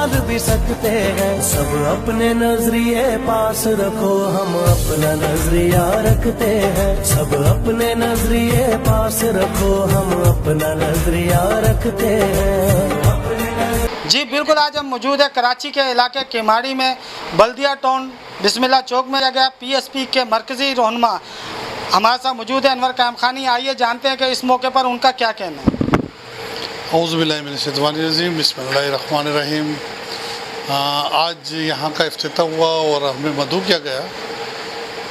संभाल भी सकते हैं। सब अपने नजरिए पास रखो, हम अपना नजरिया रखते हैं। सब अपने नजरिए पास रखो, हम अपना नजरिया रखते हैं। जी बिल्कुल, आज हम मौजूद है कराची के इलाके केमाड़ी में बल्दिया टाउन बिस्मिल्लाह चौक में गया पीएसपी के मरकजी रहनुमा हमारे साथ मौजूद है अनवर कायम खानी। आइए जानते हैं कि इस मौके पर उनका क्या कहना है। औज़ुबिल्लाहिमिनश्शैतानिर्रजीम, बिस्मिल्लाहिर्रहमानिर्रहीम। आज यहाँ का इफ्तिताह हुआ और हमें मदऊ किया गया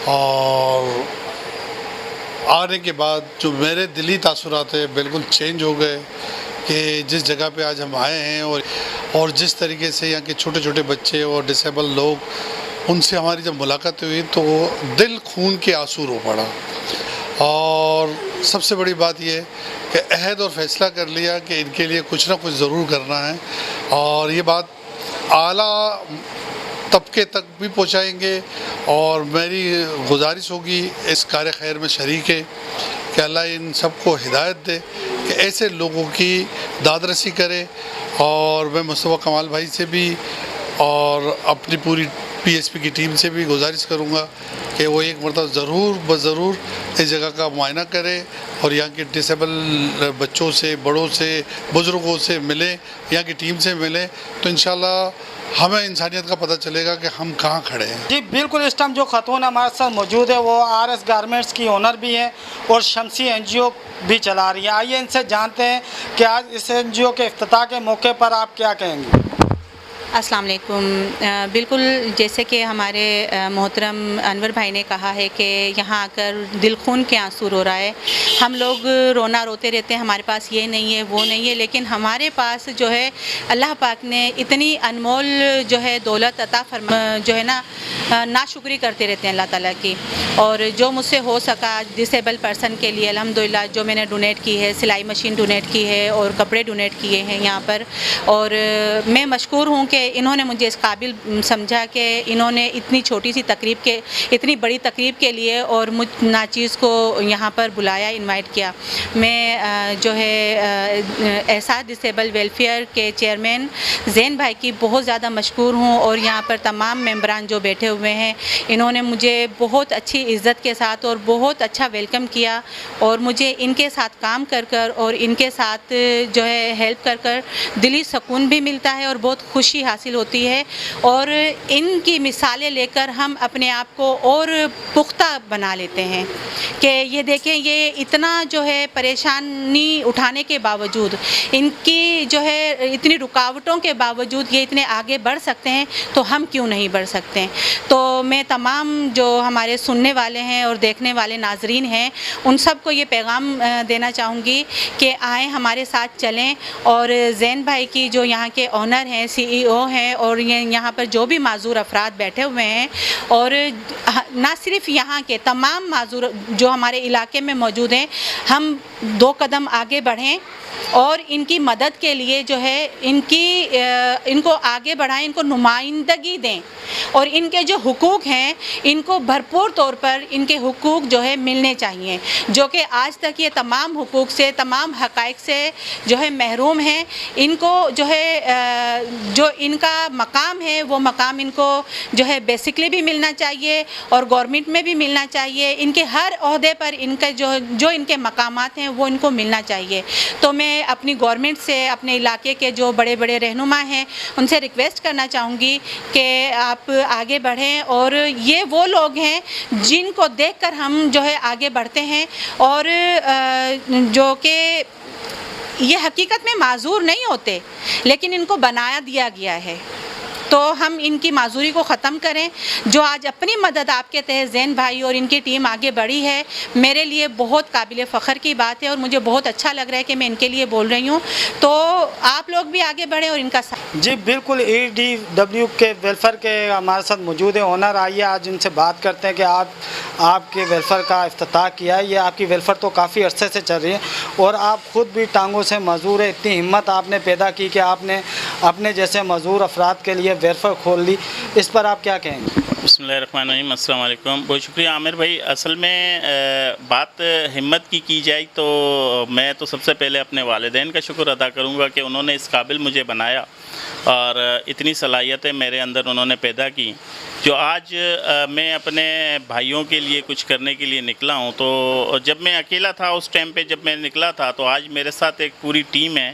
और आने के बाद जो मेरे दिली तासुरात है बिल्कुल चेंज हो गए कि जिस जगह पे आज हम आए हैं और जिस तरीके से यहाँ के छोटे छोटे बच्चे और डिसेबल लोग, उनसे हमारी जब मुलाकात हुई तो दिल खून के आंसू रो पड़ा। और सबसे बड़ी बात यह कि अहद और फैसला कर लिया कि इनके लिए कुछ ना कुछ ज़रूर करना है और ये बात आला तबके तक भी पहुँचाएँगे। और मेरी गुजारिश होगी इस कार्य खैर में शरीक है कि अल्लाह इन सबको हिदायत दे कि ऐसे लोगों की दादरसी करे। और मैं मुस्तफ़ा कमाल भाई से भी और अपनी पूरी पीएसपी की टीम से भी गुजारिश करूंगा कि वो एक मरतबा ज़रूर इस जगह का मुआयना करें और यहाँ के डिसेबल बच्चों से, बड़ों से, बुज़ुर्गों से मिले, यहाँ की टीम से मिले तो इंशाल्लाह हमें इंसानियत का पता चलेगा कि हम कहाँ खड़े हैं। जी बिल्कुल, इस टाइम जो खातून हमारे साथ मौजूद है वो आरएस गारमेंट्स की ओनर भी हैं और शमसी एनजीओ भी चला रही है। आइए इनसे जानते हैं कि आज इस एनजीओ के इफ्तिताह के मौके पर आप क्या कहेंगे। अस्सलाम वालेकुम। बिल्कुल जैसे कि हमारे मोहतरम अनवर भाई ने कहा है कि यहाँ आकर दिल खून के आंसू रो रहा है। हम लोग रोते रहते हैं, हमारे पास ये नहीं है वो नहीं है, लेकिन हमारे पास जो है अल्लाह पाक ने इतनी अनमोल जो है दौलत अता फरमा, जो है ना नाशुक्री करते रहते हैं अल्लाह ताला की। और जो मुझसे हो सका डिसेबल पर्सन के लिए अल्हम्दुलिल्लाह जो मैंने डोनेट की है, सिलाई मशीन डोनेट की है और कपड़े डोनेट किए हैं यहाँ पर। और मैं मशकूर हूँ कि इन्होंने मुझे इस काबिल समझा कि इन्होंने इतनी छोटी सी तकरीब के, इतनी बड़ी तकरीब के लिए और मुझ नाचीज़ को यहाँ पर बुलाया, इनवाइट किया। मैं जो है एहसास डिसेबल वेलफेयर के चेयरमैन ज़ैन भाई की बहुत ज़्यादा मशकूर हूँ और यहाँ पर तमाम मेंबरान जो बैठे हुए हैं इन्होंने मुझे बहुत अच्छी इज़्ज़त के साथ और बहुत अच्छा वेलकम किया और मुझे इनके साथ काम कर और इनके साथ जो है हेल्प कर दिली सुकून भी मिलता है और बहुत खुशी हासिल होती है। और इनकी मिसालें लेकर हम अपने आप को और पुख्ता बना लेते हैं कि ये देखें, ये इतना जो है परेशानी उठाने के बावजूद, इनकी जो है इतनी रुकावटों के बावजूद ये इतने आगे बढ़ सकते हैं, तो हम क्यों नहीं बढ़ सकते हैं। तो मैं तमाम जो हमारे सुनने वाले हैं और देखने वाले नाजरीन हैं उन सबको ये पैगाम देना चाहूँगी कि आएँ हमारे साथ चलें और ज़ैन भाई की जो यहाँ के ओनर हैं, CEO हैं और ये यहाँ पर जो भी माजूर अफराद बैठे हुए हैं और ना सिर्फ यहाँ के तमाम माजूर जो हमारे इलाके में मौजूद हैं, हम 2 कदम आगे बढ़ें और इनकी मदद के लिए जो है इनको आगे बढ़ाएं, इनको नुमाइंदगी दें और इनके जो हुकूक हैं इनको भरपूर तौर पर इनके हुकूक जो है मिलने चाहिए, जो कि आज तक ये तमाम हुकूक से, तमाम हक़ाइक़ से जो है महरूम हैं। इनको जो है जो इनका मकाम है वो मकाम इनको जो है बेसिकली भी मिलना चाहिए और गवर्नमेंट में भी मिलना चाहिए। इनके हर ओहदे पर इनके जो इनके मकामात हैं वो इनको मिलना चाहिए। तो मैं अपनी गवर्नमेंट से, अपने इलाके के जो बड़े बड़े रहनुमा हैं उनसे रिक्वेस्ट करना चाहूँगी कि आप आगे बढ़ें और ये वो लोग हैं जिनको देखकर हम जो है आगे बढ़ते हैं और जो कि ये हकीकत में माजूर नहीं होते लेकिन इनको बनाया दिया गया है। तो हम इनकी माजूरी को ख़त्म करें। जो आज अपनी मदद आपके तहत ज़ैन भाई और इनकी टीम आगे बढ़ी है, मेरे लिए बहुत काबिल फ़ख्र की बात है और मुझे बहुत अच्छा लग रहा है कि मैं इनके लिए बोल रही हूँ। तो आप लोग भी आगे बढ़ें और इनका साथ। जी बिल्कुल, EDW के वेलफेयर के हमारे साथ मौजूद है ओनर। आइए आज इनसे बात करते हैं कि आपके वेलफेयर का इफ्तिताह किया है। ये आपकी वेलफेयर तो काफ़ी अरसे से चल रही है और आप ख़ुद भी टांगों से मजदूर है। इतनी हिम्मत आपने पैदा की कि आपने अपने जैसे मजदूर अफराद के लिए वेलफेयर खोल ली। इस पर आप क्या कहेंगे? बिस्मिल्लाहिर्रहमानिर्रहीम, अस्सलाम वालेकुम। बहुत शुक्रिया आमिर भाई। असल में बात हिम्मत की जाए तो मैं तो सबसे पहले अपने वालिदैन का शुक्र अदा करूँगा कि उन्होंने इस काबिल मुझे बनाया और इतनी सलाहियतें मेरे अंदर उन्होंने पैदा की जो आज मैं अपने भाइयों के लिए कुछ करने के लिए निकला हूँ। तो जब मैं अकेला था उस टाइम पे जब मैं निकला था, तो आज मेरे साथ एक पूरी टीम है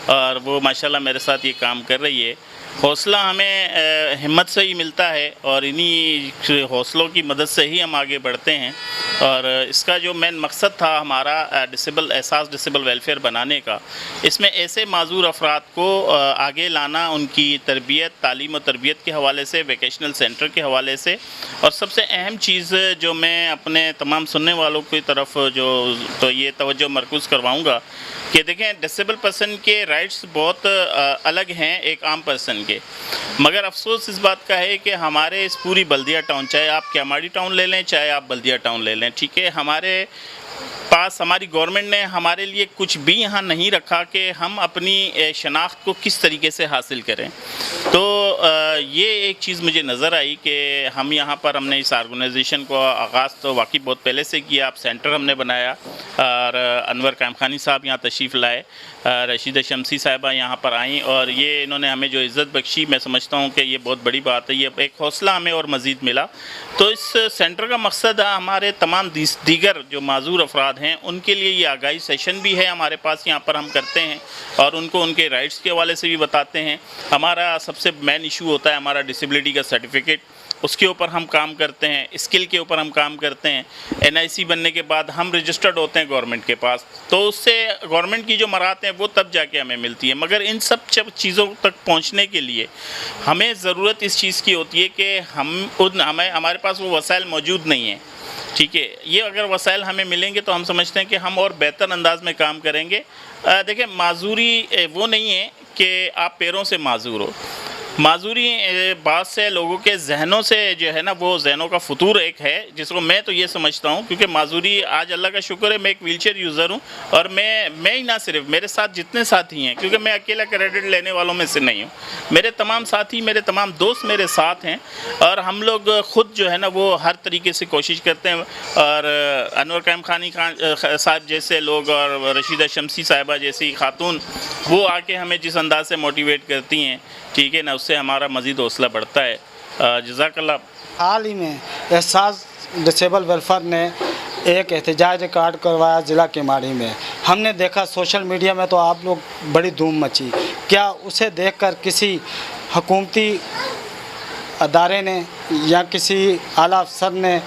और वो माशाल्लाह मेरे साथ ये काम कर रही है। हौसला हमें हिम्मत से ही मिलता है और इन्हीं हौसलों की मदद से ही हम आगे बढ़ते हैं। और इसका जो मेन मकसद था हमारा डिसेबल वेलफेयर बनाने का, इसमें ऐसे माजूर अफराद को आगे लाना, उनकी तरबियत, तालीम और तरबियत के हवाले से, वोकेशनल सेंटर के हवाले से, और सबसे अहम चीज़ जो मैं अपने तमाम सुनने वालों की तरफ तो ये तवज्जो मरकूज़ करवाऊँगा कि देखें, डिसेबल पर्सन के राइट्स बहुत अलग हैं एक आम पर्सन के, मगर अफसोस इस बात का है कि हमारे इस पूरी बल्दिया टाउन, चाहे आप क्यामाड़ी टाउन ले लें चाहे आप बल्दिया टाउन ले लें, ठीक है, हमारे पास हमारी गवर्नमेंट ने हमारे लिए कुछ भी यहाँ नहीं रखा कि हम अपनी शनाख्त को किस तरीके से हासिल करें। तो ये एक चीज़ मुझे नज़र आई कि हम यहाँ पर हमने इस ऑर्गेनाइजेशन को आगाज़ तो वाकई बहुत पहले से किया। अब सेंटर हमने बनाया और अनवर कायमखानी साहब यहाँ तशरीफ़ लाए, रशीदा शमसी साहिबा यहाँ पर आई और ये इन्होंने हमें जो इज़्ज़त बख्शी, मैं समझता हूँ कि ये बहुत बड़ी बात है। ये एक हौसला हमें और मज़ीद मिला। तो इस सेंटर का मकसद है हमारे तमाम दीगर जो माजूर अफराद हैं उनके लिए ये आगाही सेशन भी है हमारे पास, यहाँ पर हम करते हैं और उनको उनके राइट्स के हवाले से भी बताते हैं। हमारा सबसे मेन इशू होता है हमारा डिसेबिलिटी का सर्टिफिकेट, उसके ऊपर हम काम करते हैं, स्किल के ऊपर हम काम करते हैं। NIC बनने के बाद हम रजिस्टर्ड होते हैं गवर्नमेंट के पास, तो उससे गवर्नमेंट की जो मराहत हैं वो तब जाके हमें मिलती है। मगर इन सब चीज़ों तक पहुंचने के लिए हमें ज़रूरत इस चीज़ की होती है कि हमारे पास वो वसाइल मौजूद नहीं है, ठीक है। ये अगर वसाइल हमें मिलेंगे तो हम समझते हैं कि हम और बेहतर अंदाज में काम करेंगे। देखिए, माजूरी वो नहीं है कि आप पैरों से माजूर हो। माजूरी बात से लोगों के जहनों से जो है ना, वो जहनों का फतूर एक है जिसको मैं तो ये समझता हूँ, क्योंकि माजूरी आज अल्लाह का शुक्र है मैं एक व्हीलचेयर यूज़र हूँ और मैं ही ना सिर्फ, मेरे साथ जितने साथी हैं, क्योंकि मैं अकेला क्रेडिट लेने वालों में से नहीं हूँ, मेरे तमाम साथी, मेरे तमाम दोस्त मेरे साथ हैं और हम लोग ख़ुद जो है ना वो हर तरीके से कोशिश करते हैं। और अनवर कायमखानी साहब जैसे लोग और रशीदा शमसी साहिबा जैसी खातून, वो आके हमें जिस अंदाज से मोटिवेट करती हैं, ठीक है ना, उससे हमारा मज़ीद हौसला बढ़ता है। जज़ाकल्लाह। हाल ही में एहसास डिसेबल वेलफेयर ने एक एहतजाज रिकॉर्ड करवाया ज़िला क्यामाड़ी में। हमने देखा सोशल मीडिया में तो आप लोग बड़ी धूम मची। क्या उसे देखकर किसी हुकूमती अदारे ने या किसी आला अफसर ने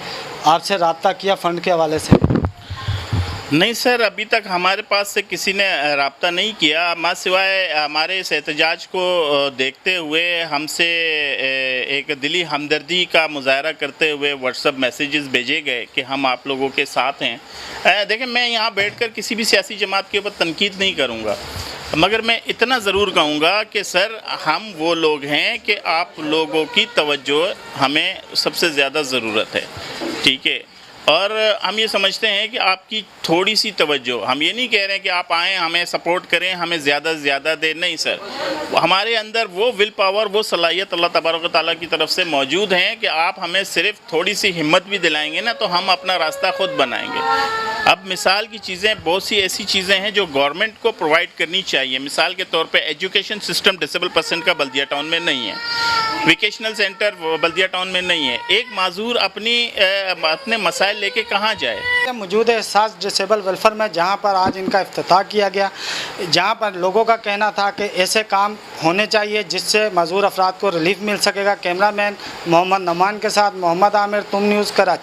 आपसे रब्ता किया फ़ंड के हवाले से? नहीं सर, अभी तक हमारे पास से किसी ने रब्ता नहीं किया, मां सिवाय हमारे इस एहतजाज को देखते हुए हमसे एक दिली हमदर्दी का मुजाहरा करते हुए व्हाट्सएप मैसेजेस भेजे गए कि हम आप लोगों के साथ हैं। देखिए, मैं यहाँ बैठकर किसी भी सियासी जमात के ऊपर तनकीद नहीं करूँगा, मगर मैं इतना ज़रूर कहूँगा कि सर, हम वो लोग हैं कि आप लोगों की तवज्जो हमें सबसे ज़्यादा ज़रूरत है, ठीक है। और हम ये समझते हैं कि आपकी थोड़ी सी तवज्जो, हम ये नहीं कह रहे हैं कि आप आएँ हमें सपोर्ट करें, हमें ज़्यादा से ज़्यादा दें, नहीं सर, हमारे अंदर वो विल पावर, वो सलाहियत अल्लाह तबारक व तआला की तरफ से मौजूद हैं कि आप हमें सिर्फ थोड़ी सी हिम्मत भी दिलाएंगे ना, तो हम अपना रास्ता खुद बनाएंगे। अब मिसाल की चीज़ें, बहुत सी ऐसी चीज़ें हैं जो गवर्नमेंट को प्रोवाइड करनी चाहिए। मिसाल के तौर पे एजुकेशन सिस्टम डिसेबल पर्सन का बल्दिया टाउन में नहीं है, वोकेशनल सेंटर बल्दिया टाउन में नहीं है। एक माजूर अपने मसाइल लेके कहाँ जाए? मौजूद है एहसास डिसेबल वेलफेयर में, जहाँ पर आज इनका इफ्तिताह किया गया, जहाँ पर लोगों का कहना था कि ऐसे काम होने चाहिए जिससे माजूर अफराद को रिलीफ मिल सकेगा। कैमरामैन मोहम्मद नमान के साथ मोहम्मद आमिर, तुम न्यूज़, कराची।